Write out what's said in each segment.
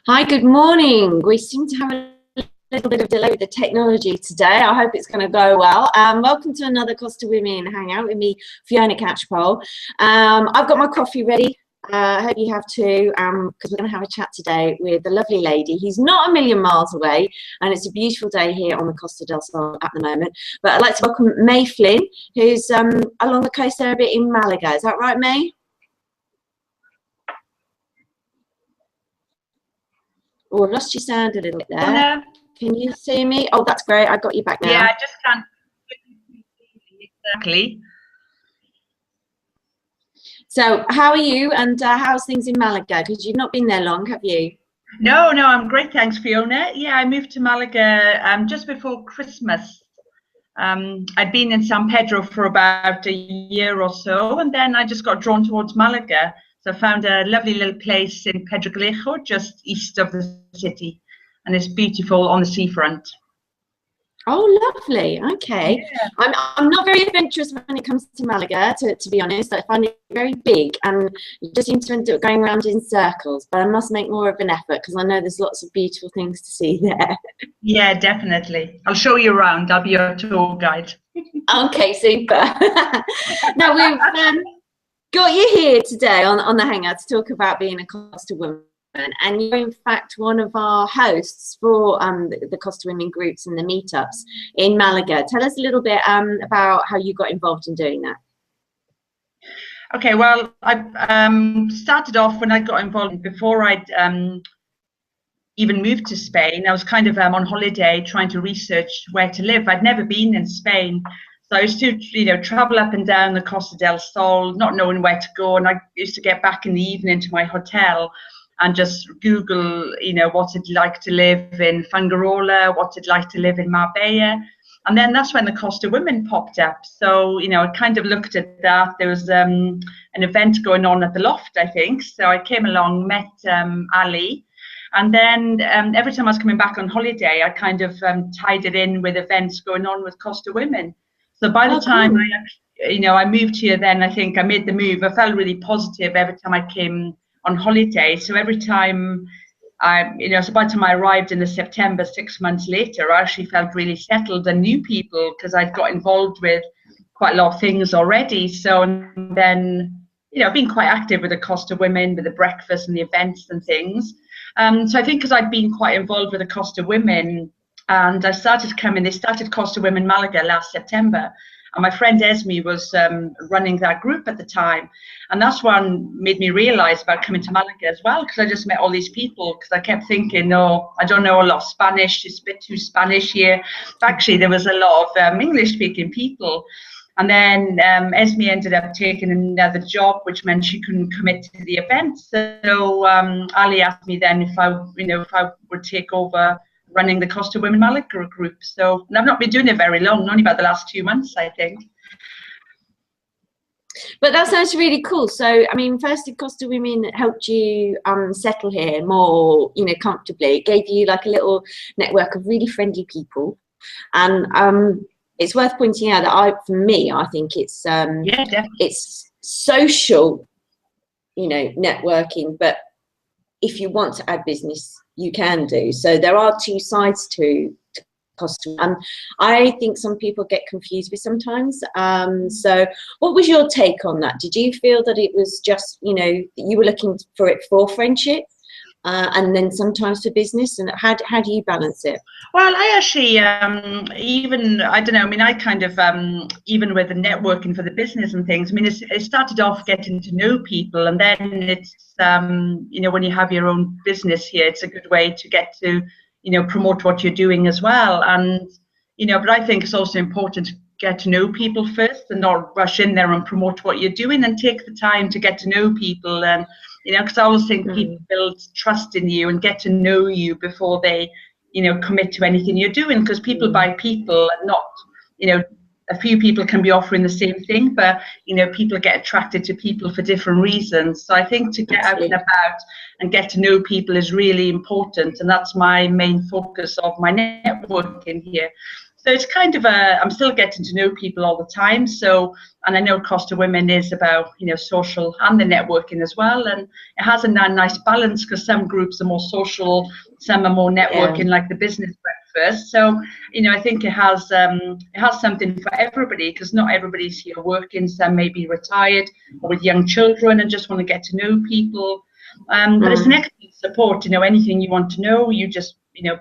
Hi, good morning. We seem to have a little bit of delay with the technology today. I hope it's going to go well. Welcome to another Costa Women Hangout with me, Fiona Catchpole. I've got my coffee ready. I hope you have too, because we're going to have a chat today with a lovely lady who's not a million miles away, and it's a beautiful day here on the Costa del Sol at the moment. But I'd like to welcome Mei Flynn, who's along the coast there a bit in Malaga. Is that right, Mei? Oh, I've lost your sound a little bit there. Can you see me? Oh, that's great. I got you back now. Yeah, I just can't. Exactly. So how are you, and how's things in Malaga? Because you've not been there long, have you? No, I'm great. Thanks, Fiona. Yeah, I moved to Malaga just before Christmas. I'd been in San Pedro for about a year or so, and then I just got drawn towards Malaga. So I found a lovely little place in Pedregalejo, just east of the city, and it's beautiful on the seafront. Oh, lovely. Okay. Yeah. I'm not very adventurous when it comes to Malaga, to be honest. I find it very big and you just seem to end up going around in circles, but I must make more of an effort because I know there's lots of beautiful things to see there. Yeah, definitely. I'll show you around. I'll be your tour guide. Okay, super. Now we've got you here today on the Hangout to talk about being a Costa woman. And you're in fact one of our hosts for the Costa Women groups and the meetups in Malaga. Tell us a little bit about how you got involved in doing that. Okay, well, I started off when I got involved before I'd even moved to Spain. I was kind of on holiday trying to research where to live. I'd never been in Spain. So I used to, travel up and down the Costa del Sol, not knowing where to go. And I used to get back in the evening to my hotel and just Google, what it'd like to live in Fungirola, what it'd like to live in Marbella. And then that's when the Costa Women popped up. So, I kind of looked at that. There was an event going on at the Loft, I think. So I came along, met Ali. And then every time I was coming back on holiday, I kind of tied it in with events going on with Costa Women. So by the time I moved here, then I think I made the move. I felt really positive every time I came on holiday. So every time so by the time I arrived in the September, 6 months later, I actually felt really settled and knew people because I'd got involved with quite a lot of things already. So and then, I've been quite active with the Costa Women, with the breakfast and the events and things. So I think because I'd been quite involved with the Costa Women and I started coming, they started Costa Women Malaga last September. And my friend Esme was running that group at the time. And that's what made me realize about coming to Malaga as well, because I just met all these people, because I kept thinking, no, I don't know a lot of Spanish. It's a bit too Spanish here. But actually, there was a lot of English-speaking people. And then Esme ended up taking another job, which meant she couldn't commit to the event. So Ali asked me then if I would take over running the Costa Women Malaga group. So I've not been doing it very long, only about the last 2 months, I think. But that sounds really cool. So, I mean, firstly, Costa Women helped you settle here more, comfortably. It gave you like a little network of really friendly people. And it's worth pointing out that for me, I think it's it's social, networking, but if you want to add business, you can do. So there are two sides to Costa, and I think some people get confused with sometimes. So what was your take on that? Did you feel that it was just, you were looking for it for friendship? And then sometimes for business, and how do you balance it? Well, I actually I kind of even with the networking for the business and things, I mean, it started off getting to know people, and then it's when you have your own business here, it's a good way to get to promote what you're doing as well. And but I think it's also important to get to know people first and not rush in there and promote what you're doing, and take the time to get to know people. And because I always think people build trust in you and get to know you before they commit to anything you're doing, because people buy people, and not a few people can be offering the same thing, but people get attracted to people for different reasons. So I think to get out and about and get to know people is really important, and that's my main focus of my networking here. So it's kind of I'm still getting to know people all the time. So, and I know Costa Women is about, social and the networking as well. And it has a nice balance, because some groups are more social, some are more networking, like the business breakfast. So, I think it has something for everybody, because not everybody's here working. Some may be retired or with young children and just want to get to know people. But it's an excellent support. Anything you want to know, you just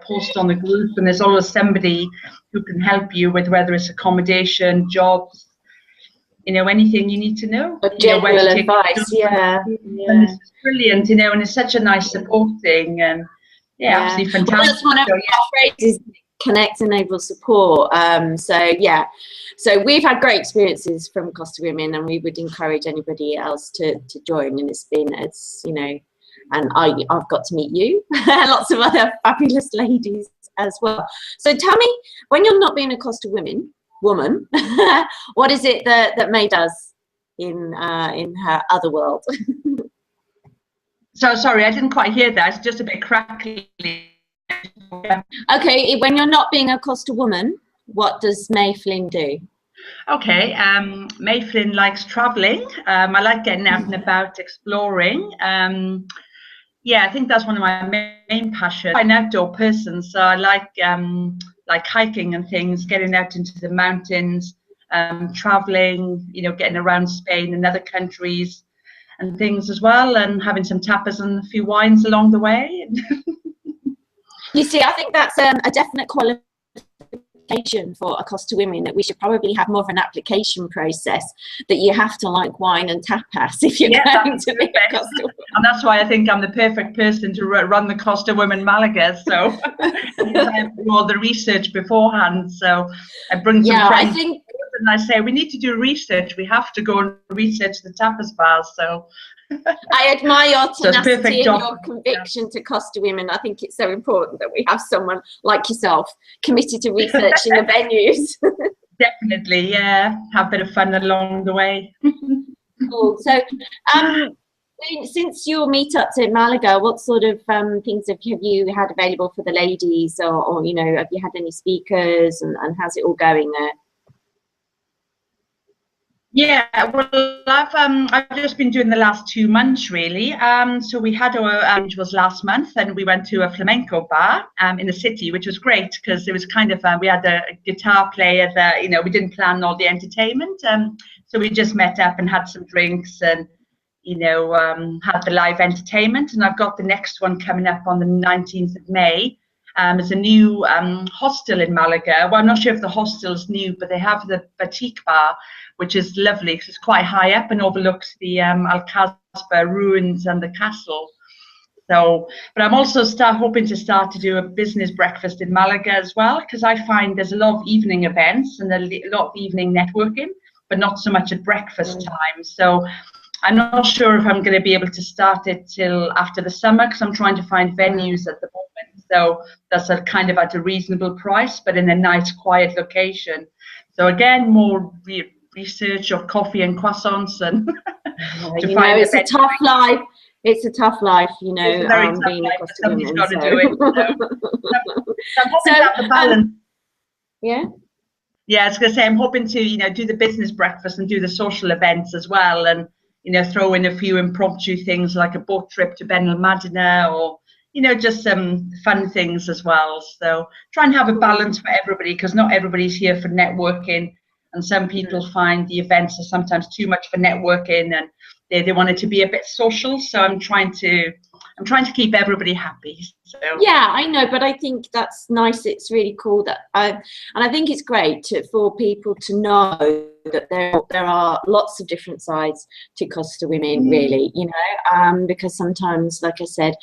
post on the group, and there's always somebody who can help you with, whether it's accommodation, jobs, anything you need to know. General advice, And this is brilliant, and it's such a nice support thing, and absolutely fantastic. Well, that's one of our phrases: connect, enable, support. So we've had great experiences from Costa Women, and we would encourage anybody else to join. And it's and I've got to meet you and lots of other fabulous ladies as well. So tell me, when you're not being a Costa woman, what is it that Mei does in her other world? So sorry, I didn't quite hear that. It's just a bit crackly. Okay, when you're not being a Costa woman, what does Mei Flynn do? Okay, Mei Flynn likes traveling. I like getting out and about, exploring. I think that's one of my main passions. I'm an outdoor person, so I like hiking and things, getting out into the mountains, traveling, getting around Spain and other countries and things as well, and having some tapas and a few wines along the way. You see, I think that's a definite qualification for a Costa Women, that we should probably have more of an application process, that you have to like wine and tapas if you're going to be a Costa Woman. And that's why I think I'm the perfect person to run the Costa Women Malaga. So I do all the research beforehand. So I bring some friends. And I say, we need to do research. We have to go and research the tapas bars. So I admire your tenacity and your conviction to Costa Women. I think it's so important that we have someone like yourself committed to researching the venues. Definitely, have a bit of fun along the way. Cool. So, since your meetups in Malaga, what sort of things have you had available for the ladies, or have you had any speakers, and how's it all going there? Yeah, well, I've just been doing the last 2 months really. So we had our which was last month, and we went to a flamenco bar in the city, which was great, because it was kind of we had a guitar player that we didn't plan all the entertainment, so we just met up and had some drinks and had the live entertainment. And I've got the next one coming up on the 19th of May. It's a new hostel in Malaga. Well, I'm not sure if the hostel's new, but they have the boutique bar, which is lovely because it's quite high up and overlooks the Alcazaba ruins and the castle. So, but I'm also hoping to start to do a business breakfast in Malaga as well, because I find there's a lot of evening events and a lot of evening networking, but not so much at breakfast time. So I'm not sure if I'm going to be able to start it till after the summer, because I'm trying to find venues at the moment. So that's kind of at a reasonable price, but in a nice, quiet location. So again, more research of coffee and croissants, and it's a tough life. It's a tough life, being a Costa Woman. Got to do it. So I'm hoping to have the balance. Yeah. Yeah, I was going to say, I'm hoping to, do the business breakfast and do the social events as well, and throw in a few impromptu things like a boat trip to Benalmádena, or just some fun things as well. So try and have a balance for everybody, because not everybody's here for networking, and some people find the events are sometimes too much for networking, and they want it to be a bit social. So I'm trying to keep everybody happy. So yeah, I know, but I think that's nice. It's really cool that and I think it's great for people to know that there are lots of different sides to Costa Women, really, because sometimes, like I said,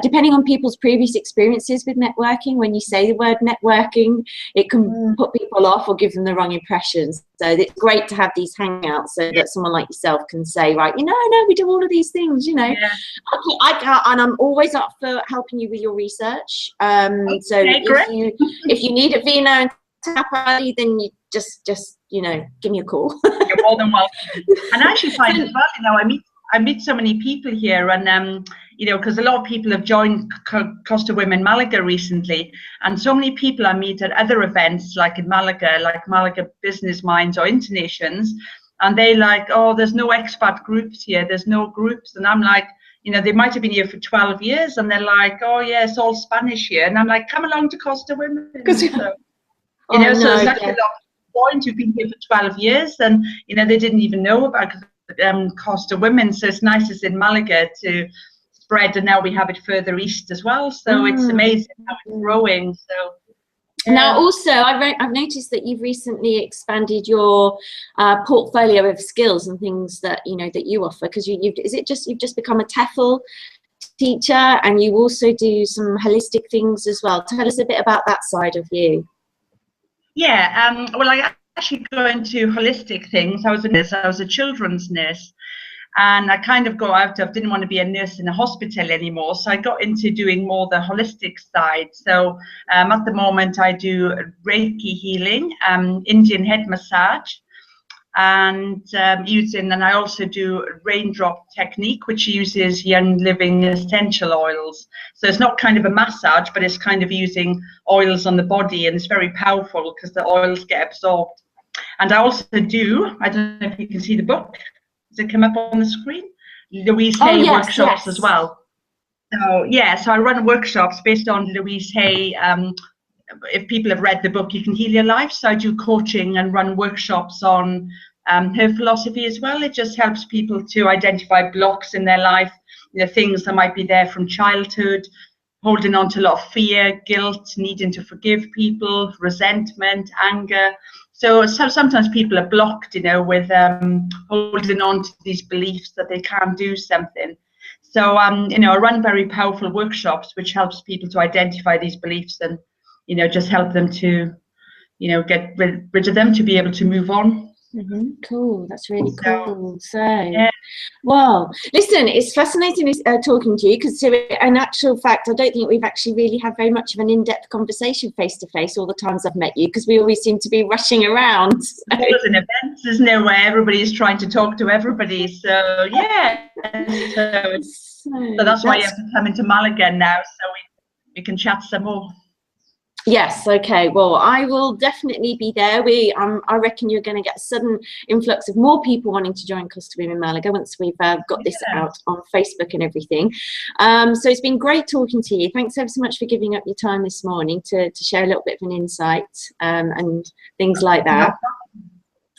depending on people's previous experiences with networking, when you say the word networking, it can put people off or give them the wrong impressions. So it's great to have these hangouts so that someone like yourself can say, right, no, we do all of these things, I can't, and I'm always up for helping you with your research. So if you need a vino and tapa, then you just give me a call. You're more than welcome. And I actually find as well, I meet so many people here, and you know, because a lot of people have joined Costa Women Malaga recently, and so many people I meet at other events, like in Malaga, like Malaga Business Minds or Internations, and they like, oh, there's no expat groups here, there's no groups, and I'm like, you know, they might have been here for 12 years, and they're like, oh yeah, it's all Spanish here, and I'm like, come along to Costa Women. So, you know, so it's actually a lot of point who've been here for 12 years, and you know, they didn't even know about Costa Women. So it's nice as in Malaga to spread, and now we have it further east as well. So it's amazing how it's growing. So now, also, I've noticed that you've recently expanded your portfolio of skills and things that you offer, because you've just become a TEFL teacher, and you also do some holistic things as well. Tell us a bit about that side of you. Yeah, well, I actually go into holistic things. I was a nurse. I was a children's nurse. And I kind of got out of, didn't want to be a nurse in a hospital anymore. So I got into doing more the holistic side. So at the moment I do Reiki healing, Indian head massage, and and I also do raindrop technique, which uses Young Living essential oils. So it's not kind of a massage, but it's kind of using oils on the body, and it's very powerful because the oils get absorbed. And I also do, I don't know if you can see the book. Does it come up on the screen? Louise Hay workshops as well. So yeah, so I run workshops based on Louise Hay. If people have read the book, You Can Heal Your Life. So I do coaching and run workshops on her philosophy as well. It just helps people to identify blocks in their life, you know, things that might be there from childhood, holding on to a lot of fear, guilt, needing to forgive people, resentment, anger. So sometimes people are blocked, you know, with holding on to these beliefs that they can't do something. So, you know, I run very powerful workshops, which helps people to identify these beliefs and, you know, just help them to, you know, get rid of them, to be able to move on. Cool, that's really cool. So yeah. Well, listen, it's fascinating talking to you, because in actual fact I don't think we've actually really had very much of an in-depth conversation face to face all the times I've met you, because we always seem to be rushing around. There's an event, isn't there, where everybody's trying to talk to everybody. So yeah, so that's why you have to come into Malaga now, so we can chat some more. Yes, okay. Well, I will definitely be there. I reckon you're going to get a sudden influx of more people wanting to join Costa Women Malaga once we've got this out on Facebook and everything. So it's been great talking to you. Thanks ever so much for giving up your time this morning to share a little bit of an insight and things like that.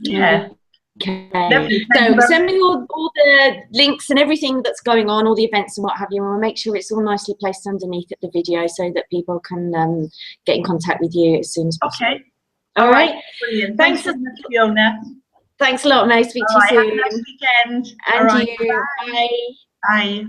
Yeah. Okay, so send me all the links and everything that's going on, all the events and what have you, and we'll make sure it's all nicely placed underneath at the video so that people can get in contact with you as soon as possible. Okay. All right. Brilliant. Thanks so much, Fiona. Thanks a lot, Mei. Speak to you soon. Have a nice weekend. And you. Bye. Bye.